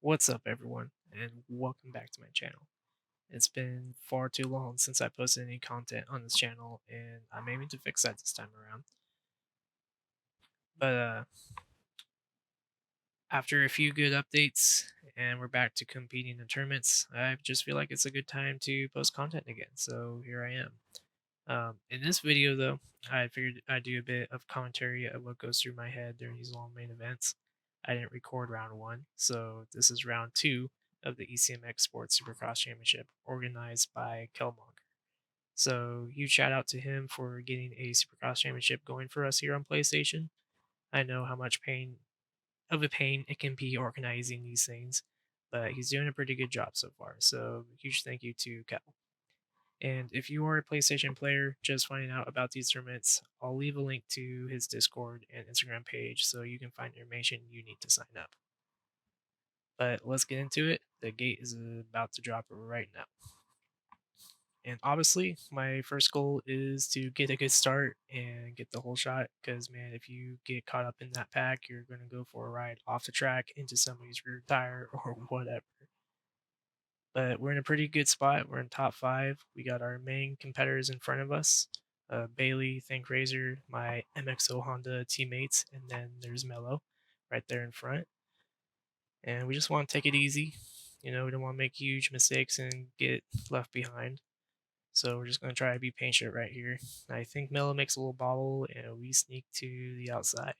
What's up, everyone, and welcome back to my channel. It's been far too long since I posted any content on this channel, and I'm aiming to fix that this time around. But after a few good updates, and we're back to competing in tournaments, I just feel like it's a good time to post content again. So here I am. In this video, though, I figured I'd do a bit of commentary of what goes through my head during these long main events. I didn't record round one, so this is round two of the ECMX Sports Supercross Championship organized by Kelmonger. So huge shout out to him for getting a Supercross Championship going for us here on PlayStation. I know how much pain it can be organizing these things, but he's doing a pretty good job so far. So huge thank you to Kel. And if you are a PlayStation player just finding out about these tournaments, I'll leave a link to his Discord and Instagram page so you can find information you need to sign up. But let's get into it. The gate is about to drop right now. And obviously, my first goal is to get a good start and get the whole shot. Because, man, if you get caught up in that pack, you're going to go for a ride off the track into somebody's rear tire or whatever. But we're in a pretty good spot. We're in top five. We got our main competitors in front of us. Bailey, Think Razor, my MXO Honda teammates, and then there's Mello right there in front. And we just want to take it easy. We don't want to make huge mistakes and get left behind. So we're just going to try to be patient right here. I think Mello makes a little bobble, and we sneak to the outside.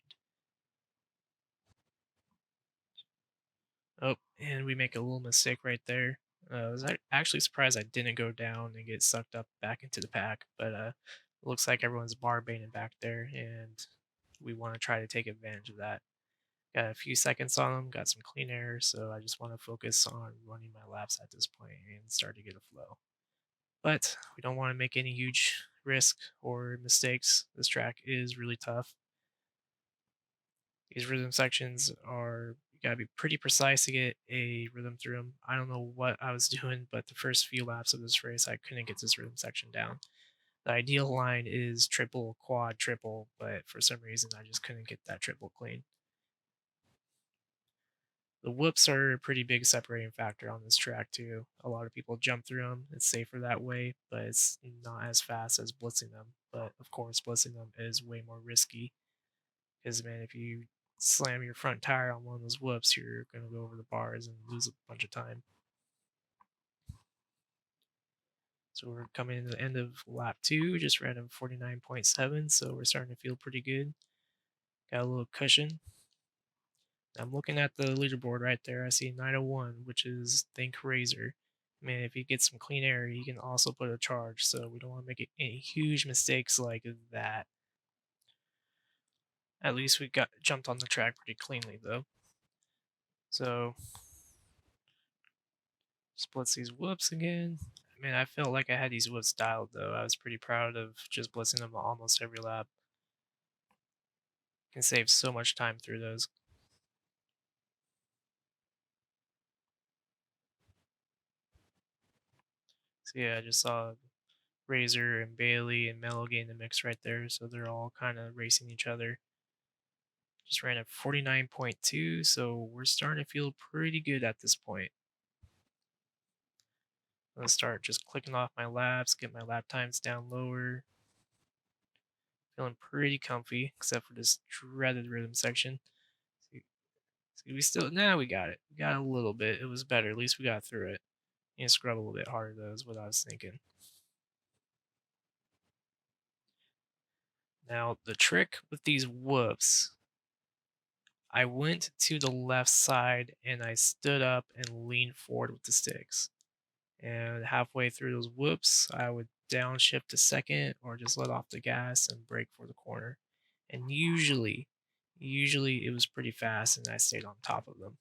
Oh, and we make a little mistake right there. I was actually surprised I didn't go down and get sucked up back into the pack, but it looks like everyone's bar baiting back there, and we want to try to take advantage of that. Got a few seconds on them, got some clean air, so I just want to focus on running my laps at this point and start to get a flow. But we don't want to make any huge risk or mistakes. This track is really tough. These rhythm sections are you gotta be pretty precise to get a rhythm through them. I don't know what I was doing, but the first few laps of this race, I couldn't get this rhythm section down. The ideal line is triple, quad, triple, but for some reason I just couldn't get that triple clean. The whoops are a pretty big separating factor on this track too. A lot of people jump through them. It's safer that way, but it's not as fast as blitzing them. But of course, blitzing them is way more risky. Because man, if you slam your front tire on one of those whoops, you're gonna go over the bars and lose a bunch of time. So we're coming to the end of lap two, just ran a 49.7, so we're starting to feel pretty good. Got a little cushion. I'm looking at the leaderboard right there. I see 901, which is Think Razor. Man, if he gets some clean air, he can also put a charge, so we don't want to make any huge mistakes like that. At least we got jumped on the track pretty cleanly though. So splits these whoops again. I mean, I felt like I had these whoops dialed though. I was pretty proud of just blitzing them almost every lap. Can save so much time through those. So yeah, I just saw Razor and Bailey and Mello getting the mix right there, so they're all kind of racing each other. Just ran at 49.2, so we're starting to feel pretty good at this point. I'm gonna start just clicking off my laps, get my lap times down lower. Feeling pretty comfy, except for this dreaded rhythm section. See, we still we got it. We got a little bit. It was better. At least we got through it. And scrub a little bit harder though is what I was thinking. Now the trick with these whoops, I went to the left side and I stood up and leaned forward with the sticks. And halfway through those whoops, I would downshift to second or just let off the gas and brake for the corner. And usually it was pretty fast and I stayed on top of them.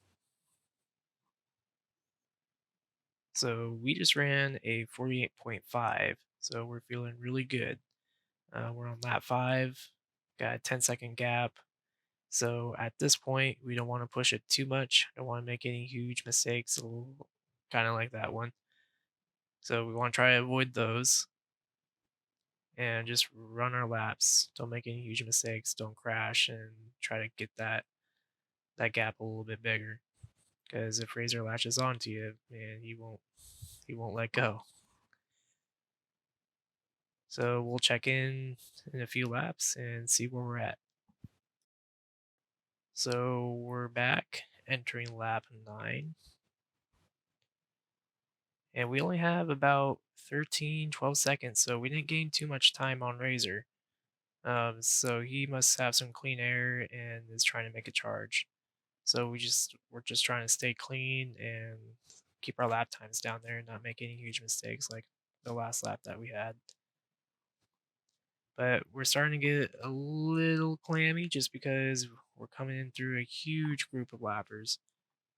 So we just ran a 48.5. So we're feeling really good. We're on lap five, got a 10-second gap. So at this point, we don't want to push it too much. Don't want to make any huge mistakes, kind of like that one. So we want to try to avoid those and just run our laps. Don't make any huge mistakes. Don't crash and try to get that gap a little bit bigger. because if Razor latches onto you, man, he won't let go. So we'll check in a few laps and see where we're at. So we're back entering lap 9, and we only have about 12 seconds, so we didn't gain too much time on Razor. So he must have some clean air and is trying to make a charge. So we're just trying to stay clean and keep our lap times down there and not make any huge mistakes like the last lap that we had. But we're starting to get a little clammy just because we're coming in through a huge group of lappers.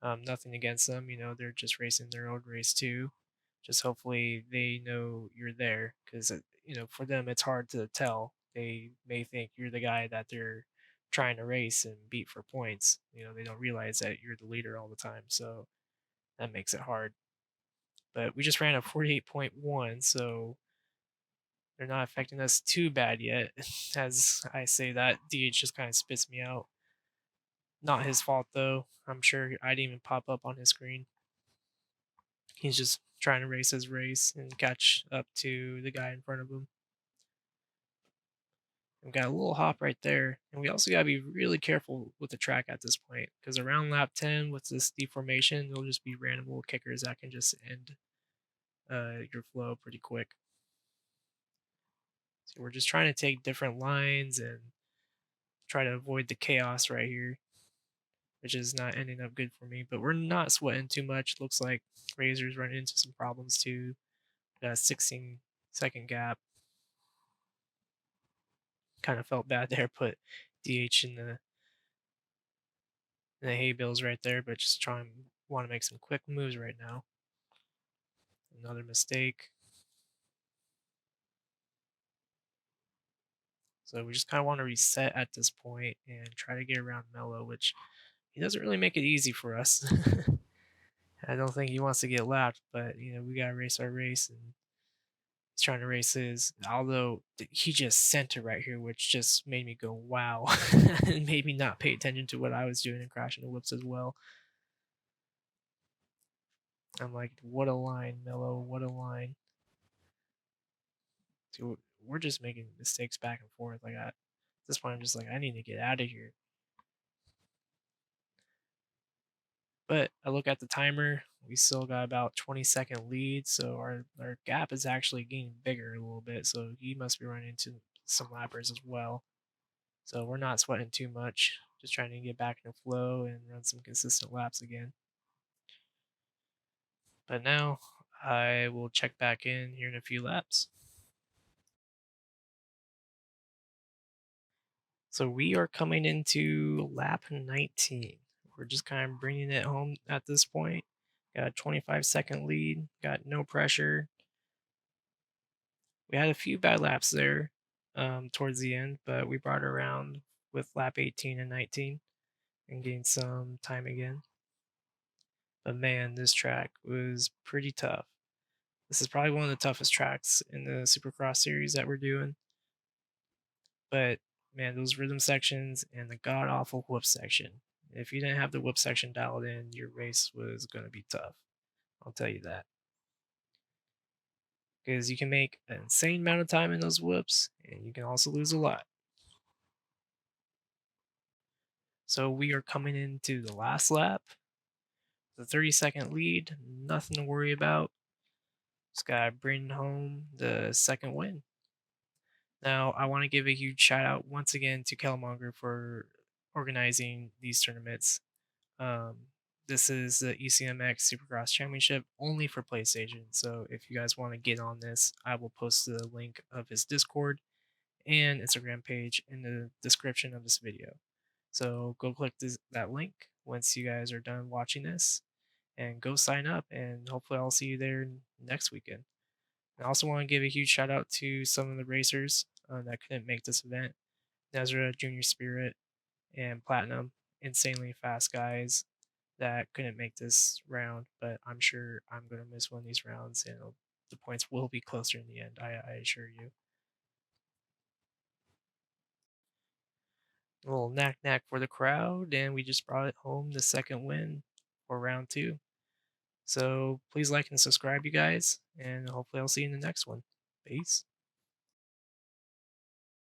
Nothing against them, they're just racing their own race too. Just hopefully they know you're there because, for them, it's hard to tell. They may think you're the guy that they're trying to race and beat for points. They don't realize that you're the leader all the time. So that makes it hard. But we just ran a 48.1, so they're not affecting us too bad yet. As I say that, DH just kind of spits me out. Not his fault though. I'm sure I didn't even pop up on his screen. He's just trying to race his race and catch up to the guy in front of him. We've got a little hop right there, and we also got to be really careful with the track at this point because around lap 10 with this deformation, there'll just be random little kickers that can just end your flow pretty quick. So we're just trying to take different lines and try to avoid the chaos right here, which is not ending up good for me. But we're not sweating too much. Looks like Razor's running into some problems too. Got a 16-second gap. Kind of felt bad there, put DH in the hay bales right there, but just want to make some quick moves right now. Another mistake. So we just kind of want to reset at this point and try to get around Mello, which he doesn't really make it easy for us. I don't think he wants to get lapped, but we gotta race our race, and he's trying to race his. Although he just sent it right here, which just made me go wow, and made me not pay attention to what I was doing and crashing the whoops as well. I'm like, what a line, Mello, what a line. Dude, we're just making mistakes back and forth. Like at this point, I'm just like, I need to get out of here. But I look at the timer. We still got about 20-second lead, so our gap is actually getting bigger a little bit. So he must be running into some lappers as well. So we're not sweating too much. Just trying to get back in the flow and run some consistent laps again. But now I will check back in here in a few laps. So we are coming into lap 19. We're just kind of bringing it home at this point. Got a 25-second lead, got no pressure. We had a few bad laps there towards the end, but we brought it around with lap 18 and 19 and gained some time again. But man, this track was pretty tough. This is probably one of the toughest tracks in the Supercross series that we're doing. But man, those rhythm sections and the god awful whoop section. If you didn't have the whoop section dialed in, your race was going to be tough. I'll tell you that. Because you can make an insane amount of time in those whoops, and you can also lose a lot. So we are coming into the last lap. The 30-second lead, nothing to worry about. Just gotta bring home the second win. Now, I want to give a huge shout out once again to Kelmonger for organizing these tournaments. Um, this is the ECMX Supercross Championship only for PlayStation. So if you guys want to get on this, I will post the link of his Discord and Instagram page in the description of this video. So go click that link once you guys are done watching this and go sign up. And hopefully, I'll see you there next weekend. I also want to give a huge shout out to some of the racers that couldn't make this event. Nezra, Junior Spirit, and Platinum, insanely fast guys that couldn't make this round, but I'm sure I'm going to miss one of these rounds and the points will be closer in the end, I assure you. A little knack knack for the crowd, and we just brought it home the second win for round two. So please like and subscribe, you guys, and hopefully I'll see you in the next one. Peace.